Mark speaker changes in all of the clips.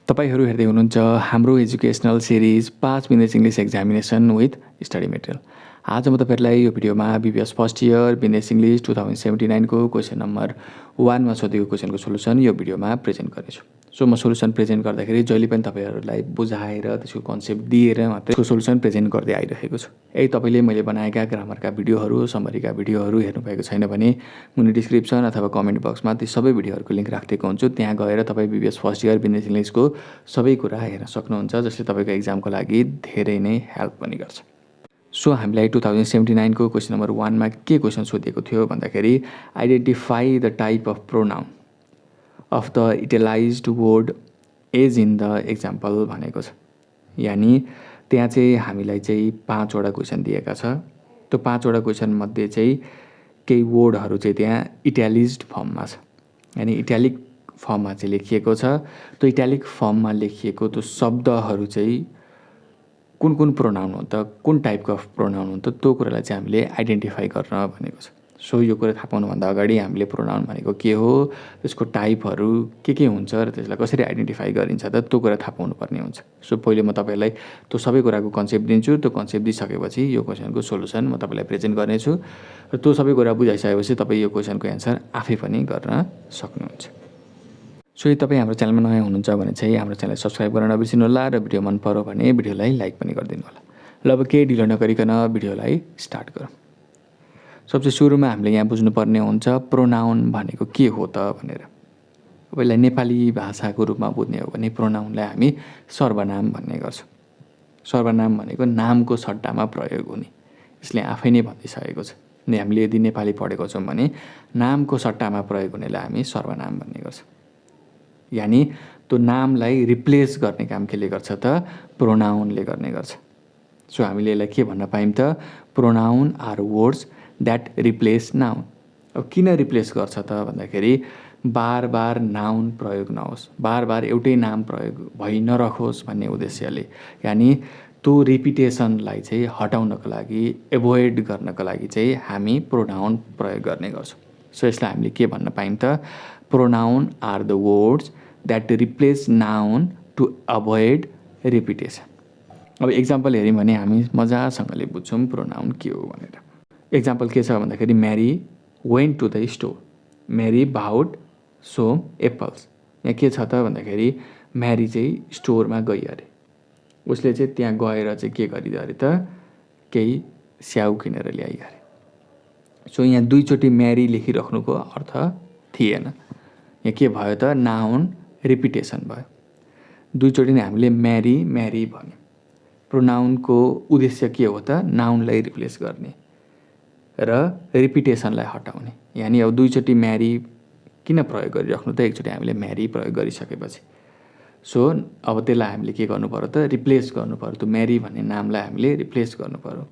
Speaker 1: तपाईहरु हेर्दै हुनुहुन्छ हाम्रो educational series 5 minutes English examination with study material. आज म तपाईहरुलाई यो भिडियोमा BBS first year business English 2079 को क्वेशन नम्बर 1 मा सोधेको क्वेशनको सोलुसन यो भिडियोमा प्रेजेन्ट गर्नेछु। सो म सोलुसन प्रेजेन्ट गर्दाखेरि जहिले पनि तपाईहरुलाई बुझाएर त्यसको कन्सेप्ट दिएर मात्र त्यसको सोलुसन प्रेजेन्ट गर्दै आइरहेको छु। यदि तपाईले मैले बनाएका ग्रामरका भिडियोहरु, समरीका भिडियोहरु हेर्नु भएको छैन भने मुनि डिस्क्रिप्सन अथवा कमेन्ट बक्समा ती सबै भिडियोहरुको लिंक राखिदिएको हुन्छु। त्यहाँ गएर तपाई बीबीएस फर्स्ट इयर बिजनेस इंग्लिशको सबै कुरा हेर्न सक्नुहुन्छ, जसले तपाईको एक्जामको लागि धेरै नै हेल्प पनि गर्छ। सो हामीलाई 2079 को क्वेशन नम्बर 1 मा के क्वेशन सोधिएको थियो भन्दाखेरि identify the type of pronoun of the italicized word is in the example भनेको छ। यानी त्यहाँ चाहिँ हामीलाई चाहिँ 5 वटा क्वेशन दिएका छ। त्यो 5 वटा क्वेशन मध्ये चाहिँ केही वर्डहरु चाहिँ त्यहाँ इटालिज्ड फर्ममा छ, यानी इटालिक फर्ममा चाहिँ लेखिएको छ। त्यो इटालिक फर्ममा लेखिएको त्यो शब्दहरु चाहिँ कुन प्रोनाउन हो त, कुन टाइपको प्रोनाउन हो त, त्यो कुरालाई चाहिँ हामीले आइडेन्टिफाई गर्न भनेको छ। सो यो कुरा थाहा पाउनु भन्दा अगाडि हामीले प्रोनाउन भनेको के हो, त्यसको टाइपहरु के हुन्छ र त्यसलाई कसरी आइडेन्टिफाई गरिन्छ त, त्यो कुरा थाहा पाउनु पर्ने हुन्छ। सो पहिले म तपाईलाई त्यो सबै कुराको कन्सेप्ट दिन्छु। त्यो कन्सेप्ट दिइसकेपछि यो क्वेशनको सोलुसन म तपाईलाई प्रेजेन्ट गर्नेछु र त्यो सबै कुरा बुझाइसकेपछि तपाई यो क्वेशनको एन्सर आफै पनि गर्न सक्नुहुन्छ। सो यदि तपाई हाम्रो च्यानलमा नयाँ हुनुहुन्छ भने चाहिँ हाम्रो च्यानललाई सब्स्क्राइब गर्न नबिर्सनु होला र भिडियो मन पर्यो भने भिडियोलाई लाइक पनि गरिदिनु होला। ल अब केही ढिलो नगरिकन भिडियोलाई स्टार्ट गरौँ। सबसे सुरुमा हामीले यहाँ बुझ्नुपर्ने हुन्छ प्रोनाउन भनेको के हो त भनेर। तपाईलाई नेपाली भाषाको रूपमा बुझ्ने हो भने प्रोनाउनलाई हामी सर्वनाम भन्ने गर्छौं। सर्वनाम भनेको नामको सट्टामा प्रयोग हुने, यसले आफै नै भनिसकेको छ। हामीले यदि नेपाली पढेको छौं भने नामको सट्टामा प्रयोग हुनेलाई हामी सर्वनाम भन्ने गर्छौं। यानी त्यो नामलाई रिप्लेस गर्ने काम केले गर्छ त, प्रोनाउनले गर्ने गर्छ। सो हामीले यसलाई के भन्न पाइम त, pronoun are words that replace noun। अब किन रिप्लेस गर्छ त भन्दाखेरि बार नाउन प्रयोग नहोस्, बार एउटै नाम प्रयोग भइ नरहोस् भन्ने उद्देश्यले, यानी त्यो रिपिटेसनलाई चाहिँ हटाउनको लागि, एभोइड गर्नको लागि चाहिँ हामी प्रोनाउन प्रयोग गर्ने गर्छौं। सो यसलाई हामीले के भन्न पाइम त, pronoun are the words that replace noun to avoid repetition। अब एक्जाम्पल हेर्यौं भने हामी मजासँगले बुझ्छौं प्रोनाउन के हो भनेर। एक्जाम्पल के छ भन्दाखेरि Mary went to the store, Mary bought some apples. यहाँ के छ त भन्दाखेरि मैरी चाहिँ स्टोरमा गई अरे, उसले चाहिँ त्यहाँ गएर चाहिँ के गरि अरे त, केही स्याउ किनेर ल्याइ अरे। सो यहाँ दुई चोटी मैरी लेखिराख्नुको अर्थ थिएन। यहाँ के भयो त, नाउन रिपिटेसन भयो। दुई चोटी नै हामीले मैरी भन्यो। प्रोनाउनको उद्देश्य के हो त, नाउनलाई रिप्लेस गर्ने र रिपिटेसनलाई हटाउने। यानी अब दुई चोटी मैरी किन प्रयोग गरिराख्नु त, एकचोटी हामीले मैरी प्रयोग गरिसकेपछि। सो अब त्यसलाई हामीले के गर्नु पर्यो त, रिप्लेस गर्नु पर्यो। त्यो मैरी भन्ने नामलाई हामीले रिप्लेस गर्नु पर्यो।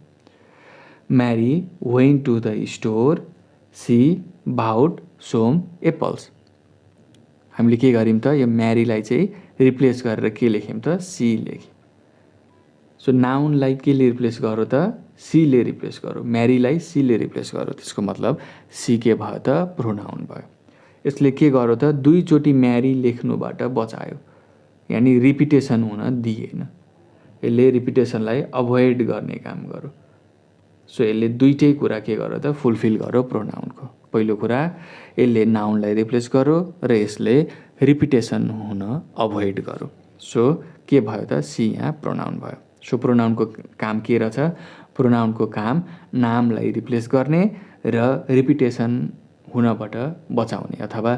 Speaker 1: Mary went to the store, she bought some apples. हामीले के गर्यौं त, यो मैरीलाई चाहिँ रिप्लेस गरेर के लेख्यौं त, सी लेख्यौं। सो नाउनलाई केले रिप्लेस गर्यो त, सी ले रिप्लेस गर्यो। मैरीलाई सी ले रिप्लेस गर्यो, त्यसको मतलब सी के भयो त, प्रोनाउन भयो। यसले के गर्यो त, दुई चोटी मैरी लेख्नुबाट बचायो, यानी रिपिटेसन हुन दिएन। यसले रिपिटेसनलाई अभोइड गर्ने काम गर्यो। सो यसले दुईटै कुरा के गर्यो त, फुलफिल गर्यो प्रोनाउनको। पहिलो कुरा यसले नाउनलाई रिप्लेस गर्यो र यसले रिपिटेसन हुन अभोइड गर्यो। सो के भयो त, सी यहाँ प्रोनाउन भयो। सो प्रोनाउनको काम के रहेछ, प्रोनाउनको काम नामलाई रिप्लेस गर्ने र रिपिटेसन हुनबाट बचाउने अथवा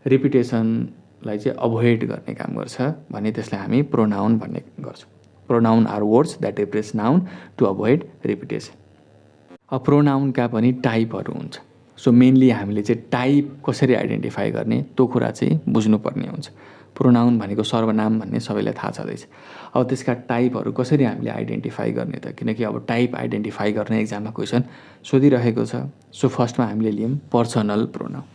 Speaker 1: रिपिटेसनलाई चाहिँ अभोइड गर्ने काम गर्छ भने त्यसलाई हामी प्रोनाउन भन्ने गर्छौं। Pronoun are words that replace noun to avoid repetition. अब प्रोनाउनका पनि टाइपहरु हुन्छ। सो मेनली हामीले चाहिँ टाइप कसरी आइडेन्टिफाई गर्ने त्यो कुरा चाहिँ बुझ्नुपर्ने हुन्छ। प्रोनाउन भनेको सर्वनाम भन्ने सबैलाई थाहा छदैछ। अब त्यसका टाइपहरु कसरी हामीले आइडेन्टिफाई गर्ने त, किनकि अब टाइप आइडेन्टिफाई गर्ने एक्जाममा क्वेशन सोधिरहेको छ। सो फर्स्टमा हामीले लियौं पर्सनल प्रोनाउन।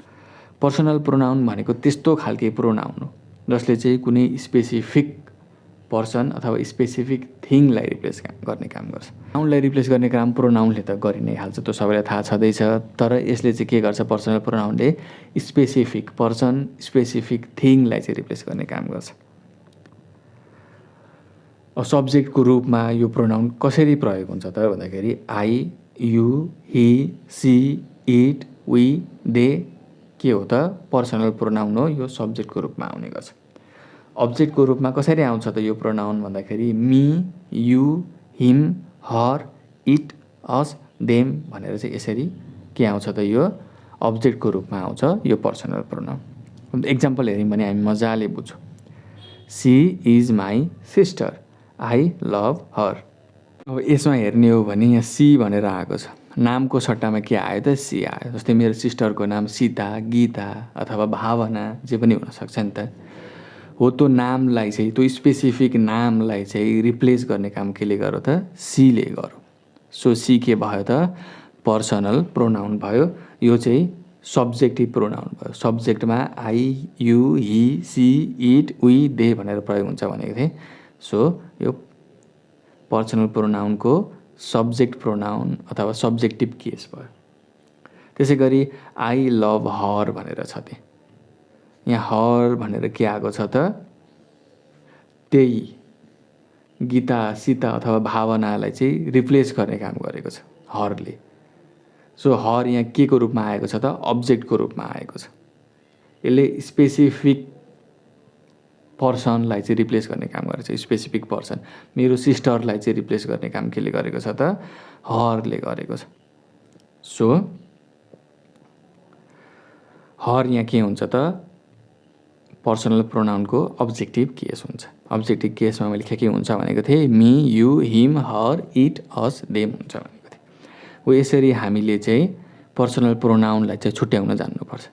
Speaker 1: पर्सनल प्रोनाउन भनेको त्यस्तो खालके प्रोनाउन हो जसले चाहिँ कुनै स्पेसिफिक पर्सन अथवा स्पेसिफिक थिङलाई रिप्लेस गर्ने काम गर्छ। नाउनलाई रिप्लेस गर्ने काम प्रोनाउनले त गरि नै हाल्छ, त्यो सबैलाई थाहा छदैछ। तर यसले चाहिँ के गर्छ, पर्सनल प्रोनाउनले स्पेसिफिक पर्सन, स्पेसिफिक थिङलाई चाहिँ रिप्लेस गर्ने काम गर्छ। सब्जेक्टको रूपमा यो प्रोनाउन कसरी प्रयोग हुन्छ त भन्दाखेरि I, you, he, she, it, we, they के हो त पर्सनल प्रोनाउन हो, यो सब्जेक्टको रूपमा आउने गर्छ। अब्जेक्टको रूपमा कसरी आउँछ त यो प्रोनाउन भन्दाखेरि me, you, him, her, it, us, them भनेर चाहिँ यसरी के आउँछ त यो अब्जेक्टको रूपमा आउँछ यो पर्सनल प्रोनाउन। एक्जाम्पल हेऱ्यौँ भने हामी मजाले बुझ्छौँ। She is my sister, I love her. अब यसमा हेर्ने हो भने यहाँ सी भनेर आएको छ, नामको सट्टामा के आयो त सी आयो। जस्तै मेरो सिस्टरको नाम सीता, गीता अथवा भावना जे पनि हुनसक्छ नि त। हो त्यो नामलाई चाहिँ त्यो स्पेसिफिक नामलाई चाहिँ रिप्लेस गर्ने काम केले गर्यो त सीले गर्यो। सो सी के भयो त पर्सनल प्रोनाउन भयो। यो चाहिँ सब्जेक्टिभ प्रोनाउन भयो। सब्जेक्टमा I, you, he, she, it, we, they भनेर प्रयोग हुन्छ भनेको थिएँ। सो यो पर्सनल प्रोनाउनको सब्जेक्ट प्रोनाउन अथवा सब्जेक्टिभ केस भयो। त्यसै गरी आई लभ हर भनेर छ त्यहाँ। यहाँ हर भनेर के आएको छ त त्यही गीता, सीता अथवा भावनालाई चाहिँ रिप्लेस गर्ने काम गरेको छ हरले। सो हर यहाँ के को रूपमा आएको छ त अब्जेक्टको रूपमा आएको छ। यसले स्पेसिफिक पर्सनलाई चाहिँ रिप्लेस गर्ने काम गरेको छ। स्पेसिफिक पर्सन मेरो सिस्टरलाई चाहिँ रिप्लेस गर्ने काम केले गरेको छ त हरले गरेको छ। सो हर यहाँ के हुन्छ त पर्सनल प्रोनाउनको अब्जेक्टिभ केस हुन्छ। अब्जेक्टिभ केसमा मैले के हुन्छ भनेको थिएँ me, you, him, her, it, us, them हुन्छ भनेको थिएँ। हो यसरी हामीले चाहिँ पर्सनल प्रोनाउनलाई चाहिँ छुट्याउन जान्नुपर्छ।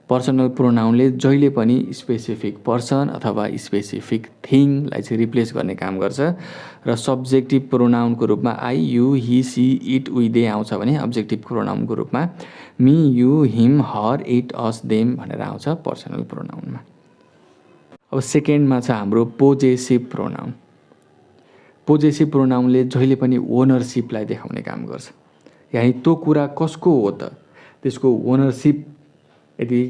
Speaker 1: पर्सनल प्रोनाउनले जहिले पनि स्पेसिफिक पर्सन अथवा स्पेसिफिक थिङलाई चाहिँ रिप्लेस गर्ने काम गर्छ र सब्जेक्टिभ प्रोनाउनको रूपमा I, you, he, she, it, we, they आउँछ भने अब्जेक्टिभ प्रोनाउनको रूपमा me, you, him, her, it, us, them भनेर आउँछ पर्सनल प्रोनाउनमा। अब सेकेन्डमा छ हाम्रो पोजेसिभ प्रोनाउन। पोजेसिभ प्रोनाउनले जहिले पनि ओनरसिपलाई देखाउने काम गर्छ। यानि त्यो कुरा कसको हो त त्यसको ओनरसिप यदि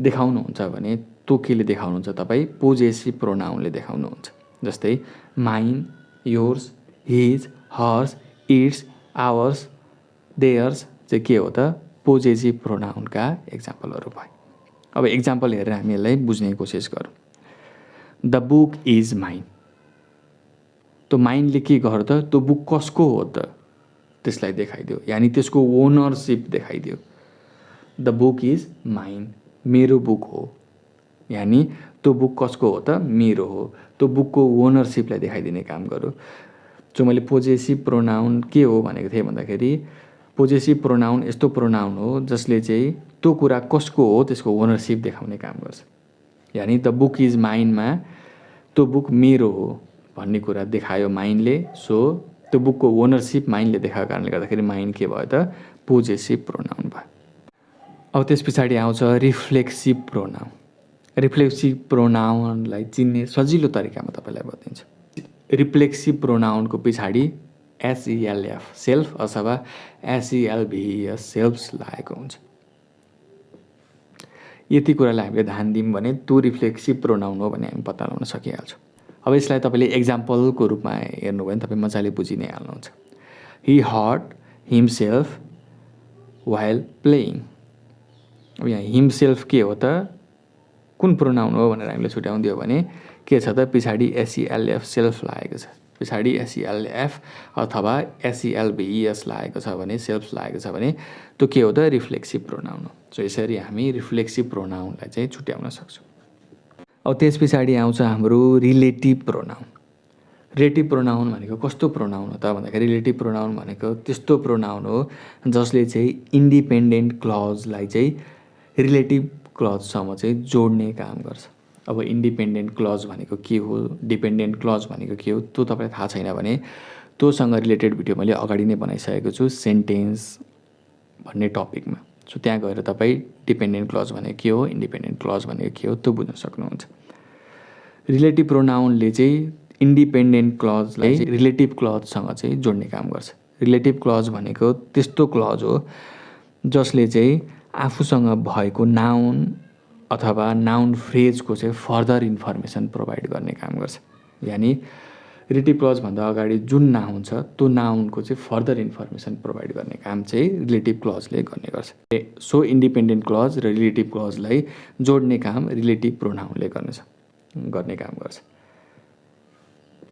Speaker 1: देखाउनुहुन्छ भने त्यो केले देखाउनुहुन्छ तपाईँ पोजेसिभ प्रोनाउनले देखाउनुहुन्छ। जस्तै mine, yours, his, hers, its, ours, theirs चाहिँ के हो त पोजेसिभ प्रोनाउनका एक्जाम्पलहरू भयो। अब एक्जाम्पल हेरेर हामी यसलाई बुझ्ने कोसिस गरौँ। The book is mine. त्यो माइनले के गर्यो त त्यो बुक कसको हो त त्यसलाई देखाइदियो, यानि त्यसको ओनरसिप देखाइदियो। द बुक इज माइन, मेरो बुक हो, यानि त्यो बुक कसको हो त मेरो हो। त्यो बुकको ओनरसिपलाई देखाइदिने काम गर्यो। जो मैले पोजेसिभ प्रोनाउन के हो भनेको थिएँ भन्दाखेरि पोजेसिभ प्रोनाउन यस्तो प्रोनाउन हो जसले चाहिँ त्यो कुरा कसको हो त्यसको ओनरसिप देखाउने काम गर्छ। यानि द बुक इज माइनमा त्यो बुक मेरो हो भन्ने कुरा देखायो माइनले। सो त्यो बुकको ओनरसिप माइनले देखाएको कारणले गर्दाखेरि माइन के भयो त पोजेसिभ प्रोनाउन भयो। अब त्यस पछाडि आउँछ रिफ्लेक्सिभ प्रोनाउन। रिफ्लेक्सिभ प्रोनाउनलाई चिन्ने सजिलो तरिकामा तपाईँलाई बताइन्छ। रिफ्लेक्सिभ प्रोनाउनको पछाडि एसइएलएफ सेल्फ अथवा एसइएलभिएस सेल्फ्स लागेको हुन्छ। यति कुरालाई हामीले ध्यान दियौँ भने त्यो रिफ्लेक्सिभ प्रोनाउन हो भने हामी पत्ता लगाउन सकिहाल्छौँ। अब यसलाई तपाईँले एक्जाम्पलको रूपमा हेर्नुभयो भने तपाईँ मजाले बुझि नै हाल्नुहुन्छ। ही हर्ट हिमसेल्फ व्हाइल प्लेइङ। अब यहाँ हिमसेल्फ के हो त कुन प्रोनाउन हो भनेर हामीले छुट्याउँदियो भने के छ त पछाडि एसइएलएफ सेल्फ लागेको छ, पछाडि एसइएलएफ अथवा एसइएलभिएस लागेको छ भने सेल्फ लागेको छ भने त्यो के हो त रिफ्लेक्सिभ प्रोनाउन हो। सो यसरी हामी रिफ्लेक्सिभ प्रोनाउनलाई चाहिँ छुट्याउन सक्छौँ। अब त्यस पछाडि आउँछ हाम्रो रिलेटिभ प्रोनाउन। रिलेटिभ प्रोनाउन भनेको कस्तो प्रोनाउन हो त भन्दाखेरि रिलेटिभ प्रोनाउन भनेको त्यस्तो प्रोनाउन हो जसले चाहिँ इन्डिपेन्डेन्ट क्लजलाई चाहिँ रिलेटिभ क्लजसम्म चाहिँ जोड्ने काम गर्छ। अब इन्डिपेन्डेन्ट क्लज भनेको के हो, डिपेन्डेन्ट क्लज भनेको के हो त्यो तपाईँलाई थाहा छैन भने त्योसँग रिलेटेड भिडियो मैले अगाडि नै बनाइसकेको छु सेन्टेन्स भन्ने टपिकमा। सो त्यहाँ गएर तपाईँ डिपेन्डेन्ट क्लज भनेको के हो, इन्डिपेन्डेन्ट क्लज भनेको के हो त्यो बुझ्न सक्नुहुन्छ। रिलेटिभ प्रोनाउनले चाहिँ इन्डिपेन्डेन्ट क्लजलाई रिलेटिभ क्लजसँग चाहिँ जोड्ने काम गर्छ। रिलेटिभ क्लज भनेको त्यस्तो क्लज हो जसले चाहिँ आफूसँग भएको नाउन अथवा नाउन फ्रेजको चाहिँ फर्दर इन्फर्मेसन प्रोभाइड गर्ने काम गर्छ। यानि रिलेटिभ क्लज भन्दा अगाडि जुन नाउन छ त्यो नाउनको चाहिँ फर्दर इन्फर्मेसन प्रोभाइड गर्ने काम चाहिँ रिलेटिभ क्लजले गर्ने गर्छ। सो इन्डिपेन्डेन्ट क्लज र रिलेटिभ क्लजलाई जोड्ने काम रिलेटिभ प्रोनाउनले गर्ने काम गर्छ।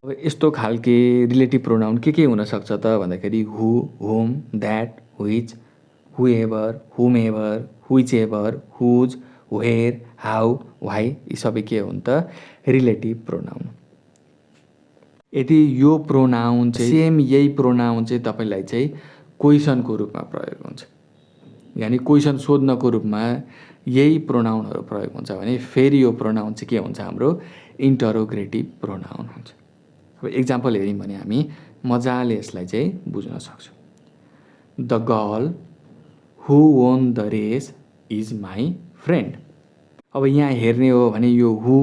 Speaker 1: अब यस्तो खालके रिलेटिभ प्रोनाउन के हुनसक्छ त भन्दाखेरि who, whom, that, which, whoever, whomever, whichever, whose, where, how, why यी सबै के हुन् त रिलेटिभ प्रोनाउन। यदि यो प्रोनाउन चाहिँ सेम यही प्रोनाउन चाहिँ तपाईँलाई चाहिँ क्वेसनको रूपमा प्रयोग हुन्छ, यानि क्वेसन सोध्नको रूपमा यही प्रोनाउनहरू प्रयोग हुन्छ भने फेरि यो प्रोनाउन चाहिँ के हुन्छ हाम्रो इन्टरोगेटिभ प्रोनाउन हुन्छ। अब इक्जाम्पल हेऱ्यौँ भने हामी मजाले यसलाई चाहिँ बुझ्न सक्छौँ। The girl who won the race is my friend. अब यहाँ हेर्ने हो भने यो हु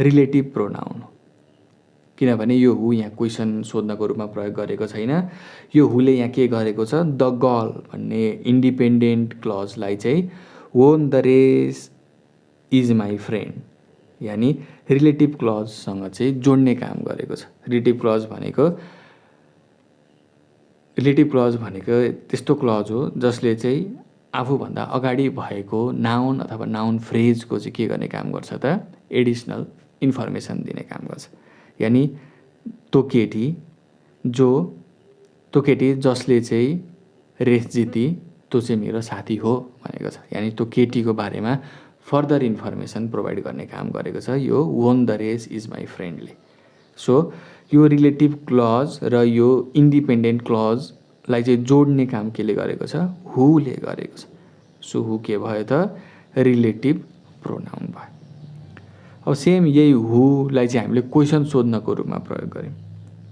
Speaker 1: रिलेटिभ प्रोनाउन हो, किनभने यो हु यहाँ क्वेसन सोध्नको रूपमा प्रयोग गरेको छैन। यो हुले यहाँ के गरेको छ, द गर्ल भन्ने इन्डिपेन्डेन्ट क्लजलाई चाहिँ won the race is my friend यानि रिलेटिभ क्लजसँग चाहिँ जोड्ने काम गरेको छ। रिलेटिभ क्लज भनेको त्यस्तो क्लज हो जसले चाहिँ आफूभन्दा अगाडि भएको नाउन अथवा नाउन फ्रेजको चाहिँ के गर्ने काम गर्छ त एडिसनल इन्फर्मेसन दिने काम गर्छ। यानि त्यो केटी जसले चाहिँ रेस जिती त्यो चाहिँ मेरो साथी हो भनेको छ। यानि त्यो केटीको बारेमा फर्दर इन्फर्मेसन प्रोभाइड गर्ने काम गरेको छ यो won the race is my फ्रेन्डले। सो यो रिलेटिभ क्लज र यो इन्डिपेन्डेन्ट क्लजलाई चाहिँ जोड्ने काम केले गरेको छ, हुले गरेको छ। सो हु के भयो त रिलेटिभ प्रोनाउन भयो। अब सेम यही हुलाई चाहिँ हामीले क्वेसन सोध्नको रूपमा प्रयोग गऱ्यौँ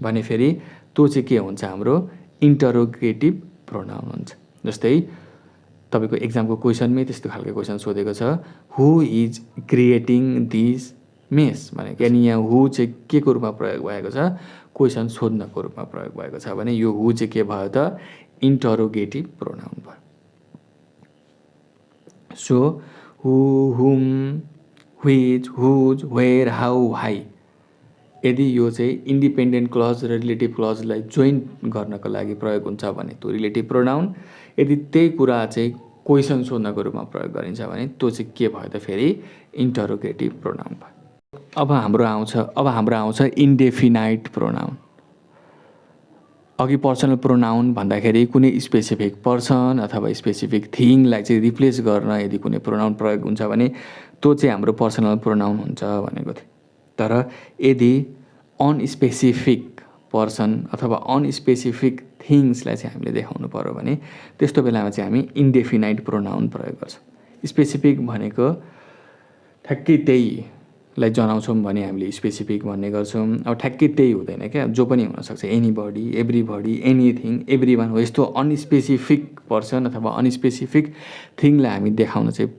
Speaker 1: भने फेरि त्यो चाहिँ के हुन्छ हाम्रो इन्टरोगेटिभ प्रोनाउन हुन्छ। जस्तै तपाईँको एक्जामको क्वेसनमै त्यस्तो खालको क्वेसन सोधेको छ, हु इज क्रिएटिङ दिस मेस भनेको यानि यहाँ हु चाहिँ के को रूपमा प्रयोग भएको छ, क्वेसन सोध्नको रूपमा प्रयोग भएको छ भने यो हु चाहिँ के भयो त इन्टरोगेटिभ प्रोनाउन भयो। So who, whom, which, whose, where, how, why यदि यो चाहिँ इन्डिपेन्डेन्ट क्लज र रिलेटिभ क्लजलाई जोइन गर्नको लागि प्रयोग हुन्छ भने त्यो रिलेटिभ प्रोनाउन। यदि त्यही कुरा चाहिँ क्वेसन सोध्नको रूपमा प्रयोग गरिन्छ भने त्यो चाहिँ के भयो त फेरि इन्टरोगेटिभ प्रोनाउन भयो। अब हाम्रो आउँछ इन्डेफिनाइट प्रोनाउन। अघि पर्सनल प्रोनाउन भन्दाखेरि कुनै स्पेसिफिक पर्सन अथवा स्पेसिफिक थिङलाई चाहिँ रिप्लेस गर्न यदि कुनै प्रोनाउन प्रयोग हुन्छ भने त्यो चाहिँ हाम्रो पर्सनल प्रोनाउन हुन्छ भनेको थियो। तर यदि अनस्पेसिफिक पर्सन अथवा अनस्पेसिफिक थिङ्सलाई चाहिँ हामीले देखाउनु पर्यो भने त्यस्तो बेलामा चाहिँ हामी इन्डेफिनाइट प्रोनाउन प्रयोग गर्छौँ। स्पेसिफिक भनेको ठ्याक्कै त्यहीलाई जनाउँछौँ भने हामीले स्पेसिफिक भन्ने गर्छौँ। अब ठ्याक्कै त्यही हुँदैन क्या, जो पनि हुनसक्छ, एनीबडी, एभ्रीबडी, एनिथिङ, एभ्रीवान हो। यस्तो अनस्पेसिफिक पर्सन अथवा अनस्पेसिफिक थिङलाई हामी देखाउन चाहिँ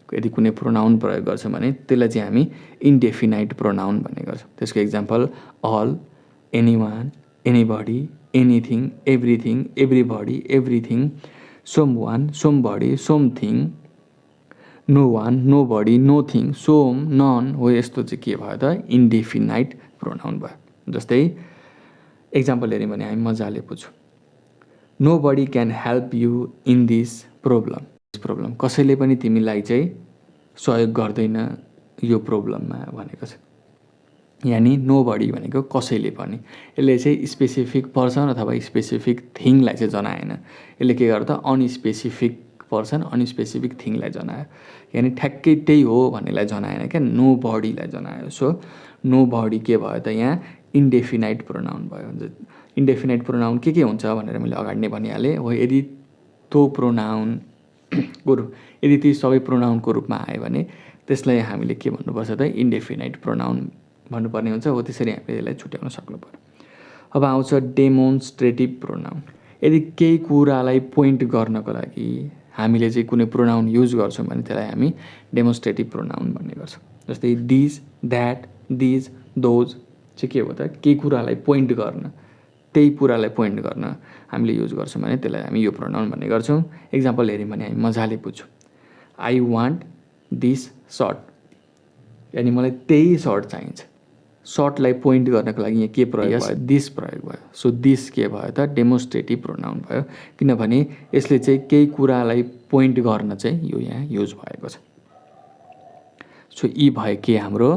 Speaker 1: यदि कुनै प्रोनाउन प्रयोग गर्छौँ भने त्यसलाई चाहिँ हामी इन्डेफिनाइट प्रोनाउन भन्ने गर्छौँ। त्यसको example all, anyone, anybody, anything, everything, everybody, everything, someone, somebody, something, no one, nobody, nothing, some, none हो। यस्तो चाहिँ के भयो त इन्डेफिनाइट प्रोनाउन भयो। जस्तै एक्जाम्पल हेऱ्यौँ भने हामी मजाले बुझ्छौँ। Nobody can help you in this problem. कसैले पनि तिमीलाई चाहिँ सहयोग गर्दैन यो प्रब्लममा भनेको छ। यानि नो बडी भनेको कसैले पनि, यसले चाहिँ स्पेसिफिक पर्सन अथवा स्पेसिफिक थिङलाई चाहिँ जनाएन। यसले के गर्छ त अनस्पेसिफिक पर्सन अनस्पेसिफिक थिङलाई जनायो। यानि ठ्याक्कै त्यही हो भन्नेलाई जनाएन क्या, नो बडीलाई जनायो। सो नो बडी के भयो त यहाँ इन्डेफिनाइट प्रोनाउन भयो। इन्डेफिनाइट प्रोनाउन के हुन्छ भनेर मैले अगाडि नै भनिहालेँ हो। यदि त्यो प्रोनाउन यदि ती सबै प्रोनाउनको रूपमा आयो भने त्यसलाई हामीले के भन्नुपर्छ त इन्डेफिनाइट प्रोनाउन भन्नुपर्ने हुन्छ हो। त्यसरी हामीले यसलाई छुट्याउन सक्नु पर्यो। अब आउँछ डेमोन्स्ट्रेटिभ प्रोनाउन। यदि केही कुरालाई पोइन्ट गर्नको लागि हामीले चाहिँ कुनै प्रोनाउन युज गर्छौँ भने त्यसलाई हामी डेमोन्स्ट्रेटिभ प्रोनाउन भन्ने गर्छौँ। जस्तै दिस, द्याट, दिज, दोज चाहिँ के हो त केही कुरालाई पोइन्ट गर्न, त्यही कुरालाई पोइन्ट गर्न हामीले युज गर्छौँ भने त्यसलाई हामी यो प्रोनाउन भन्ने गर्छौँ। इक्जाम्पल हेऱ्यौँ भने हामी मजाले बुझ्छौँ। आई वान्ट दिस सर्ट यानि मलाई त्यही सर्ट चाहिन्छ। सर्टलाई पोइन्ट गर्नको लागि यहाँ के प्रयोग भयो? दिस प्रयोग भयो। सो दिस के भयो त? डेमोन्स्ट्रेटिभ प्रोनाउन भयो, किनभने यसले चाहिँ केही कुरालाई पोइन्ट गर्न चाहिँ यो यहाँ युज भएको छ। सो यी भयो के हाम्रो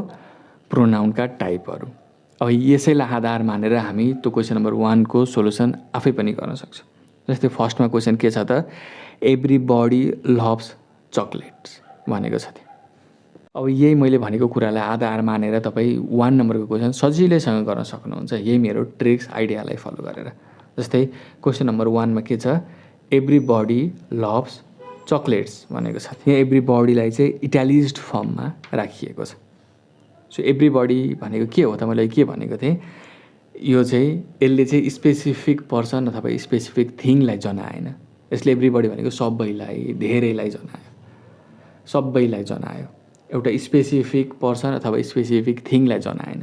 Speaker 1: प्रोनाउनका टाइपहरू। अब यसैलाई आधार मानेर हामी त्यो क्वेसन नम्बर 1 को सोलुसन आफै पनि गर्न सक्छौँ। जस्तै फर्स्टमा क्वेसन के छ त? एभ्रीबडी लभ्स चकलेट्स भनेको छ। अब यही मैले भनेको कुरालाई आधार मानेर तपाईँ 1 नम्बरको क्वेसन सजिलैसँग गर्न सक्नुहुन्छ, यही मेरो ट्रिक्स आइडियालाई फलो गरेर। जस्तै क्वेसन नम्बर 1 मा के छ? एभ्रीबडी लभ्स चकलेट्स भनेको छ। यहाँ एभ्रीबडीलाई चाहिँ इटालिज्ड फर्ममा राखिएको छ। सो एभ्रीबडी भनेको के हो त? मैले के भनेको थिएँ, यो चाहिँ यसले चाहिँ स्पेसिफिक पर्सन अथवा स्पेसिफिक थिङलाई जनाएन। यसले एभ्रीबडी भनेको सबैलाई, धेरैलाई जनायो, सबैलाई जनायो, एउटा स्पेसिफिक पर्सन अथवा स्पेसिफिक थिङलाई जनाएन।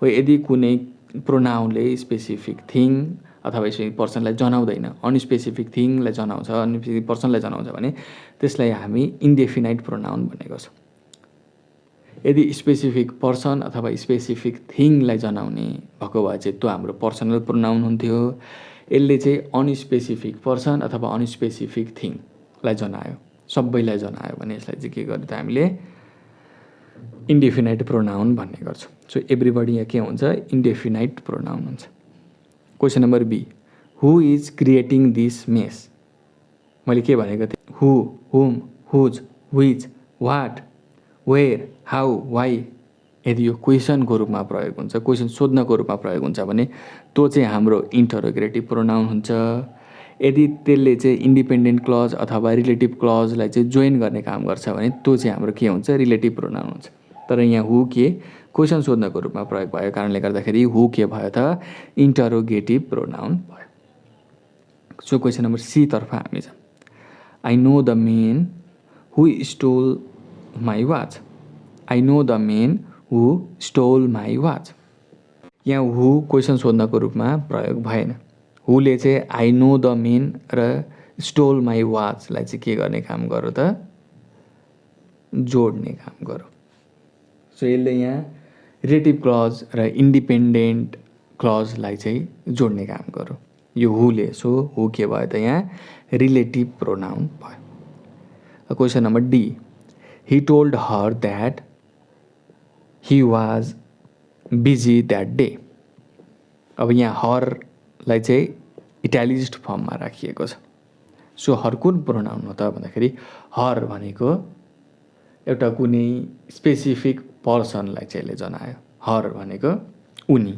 Speaker 1: हो यदि कुनै प्रोनाउनले स्पेसिफिक थिङ अथवा स्पेसिफिक पर्सनलाई जनाउँदैन, अनस्पेसिफिक थिङलाई जनाउँछ, अनस्पेसिफिक पर्सनलाई जनाउँछ भने त्यसलाई हामी इन्डेफिनाइट प्रोनाउन भनेको छ। यदि स्पेसिफिक पर्सन अथवा स्पेसिफिक थिङलाई जनाउने भएको भए चाहिँ त्यो हाम्रो पर्सनल प्रोनाउन हुन्थ्यो। यसले चाहिँ अनस्पेसिफिक पर्सन अथवा अनस्पेसिफिक थिङलाई जनायो, सबैलाई जनायो भने यसलाई चाहिँ के गर्यो त? हामीले इन्डेफिनाइट प्रोनाउन भन्ने गर्छौँ। सो एभ्रीबडी यहाँ के हुन्छ? इन्डेफिनाइट प्रोनाउन हुन्छ। Question number B, who is creating this mess? मैले के भनेको थिएँ? Who, whom, whose, which, what, where, how, why. यदि यो क्वेसनको रूपमा प्रयोग हुन्छ, क्वेसन सोध्नको रूपमा प्रयोग हुन्छ भने त्यो चाहिँ हाम्रो इन्टरोगेटिभ प्रोनाउन हुन्छ। यदि त्यसले चाहिँ इन्डिपेन्डेन्ट क्लज अथवा रिलेटिभ क्लजलाई चाहिँ जोइन गर्ने काम गर्छ भने त्यो चाहिँ हाम्रो के हुन्छ? रिलेटिभ प्रोनाउन हुन्छ। तर यहाँ हु के क्वेसन सोध्नको रूपमा प्रयोग भएको कारणले गर्दाखेरि हु के भयो त? इन्टरोगेटिभ प्रोनाउन भयो। सो क्वेसन नम्बर सी तर्फ हामी जाउँ। I know the men who stole my watch. I know the men who stole my watch. यहाँ हु क्वेसन सोध्नको रूपमा प्रयोग भएन। हुले चाहिँ आई नो द मेन र स्टोल माई वाचलाई चाहिँ के गर्ने काम गरो त? जोड्ने काम गरो। सो यसले यहाँ रिलेटिभ क्लज र इन्डिपेन्डेन्ट क्लजलाई चाहिँ जोड्ने काम गरो यो हुले। सो हु के भयो त? यहाँ रिलेटिभ प्रोनाउन भयो। Question number D, he told her that he was busy that day. अब यहाँ हरलाई चाहिँ इटालिज्ड फर्ममा राखिएको छ। सो हर कुन प्रोनाउन हो त भन्दाखेरि हर भनेको एउटा कुनै स्पेसिफिक पर्सनलाई चाहिँ यसले जनायो। हर भनेको उनी,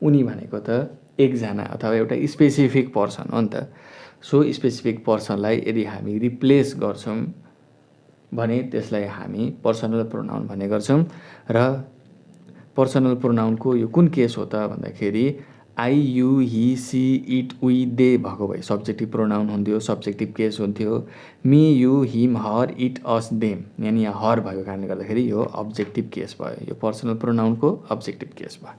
Speaker 1: उनी भनेको त एकजना अथवा एउटा स्पेसिफिक पर्सन हो नि त। सो स्पेसिफिक पर्सनलाई यदि हामी रिप्लेस गर्छौँ भने त्यसलाई हामी पर्सनल प्रोनाउन भन्ने गर्छौँ। र पर्सनल प्रोनाउनको यो कुन केस हो त भन्दाखेरि I, you, he, she, it, we, they भएको भए सब्जेक्टिभ प्रोनाउन हुन्थ्यो, सब्जेक्टिभ केस हुन्थ्यो। Me, you, him, her, it, us, them, यानि यहाँ हर भएको कारणले गर्दाखेरि यो अब्जेक्टिभ केस भयो। यो पर्सनल प्रोनाउनको अब्जेक्टिभ केस भयो।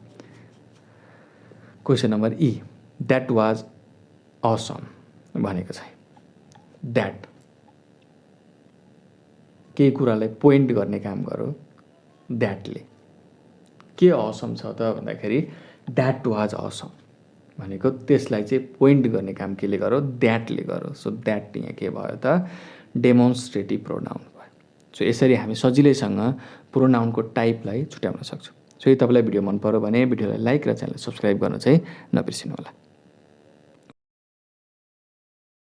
Speaker 1: Question number E, that was Assam भनेको छ। द्याट केही कुरालाई पोइन्ट गर्ने काम गरो द्याटले। के असम छ त भन्दाखेरि द्याट वाज असम भनेको त्यसलाई चाहिँ पोइन्ट गर्ने काम केले गरो? द्याटले गरो। सो द्याट यहाँ के भयो त? डेमोन्स्ट्रेटिभ प्रोनाउन भयो। सो यसरी हामी सजिलैसँग प्रोनाउनको टाइपलाई छुट्याउन सक्छौँ। सो यदि तपाईँलाई भिडियो मन पर्यो भने भिडियोलाई लाइक र च्यानललाई सब्सक्राइब गर्न चाहिँ नबिर्सिनु होला।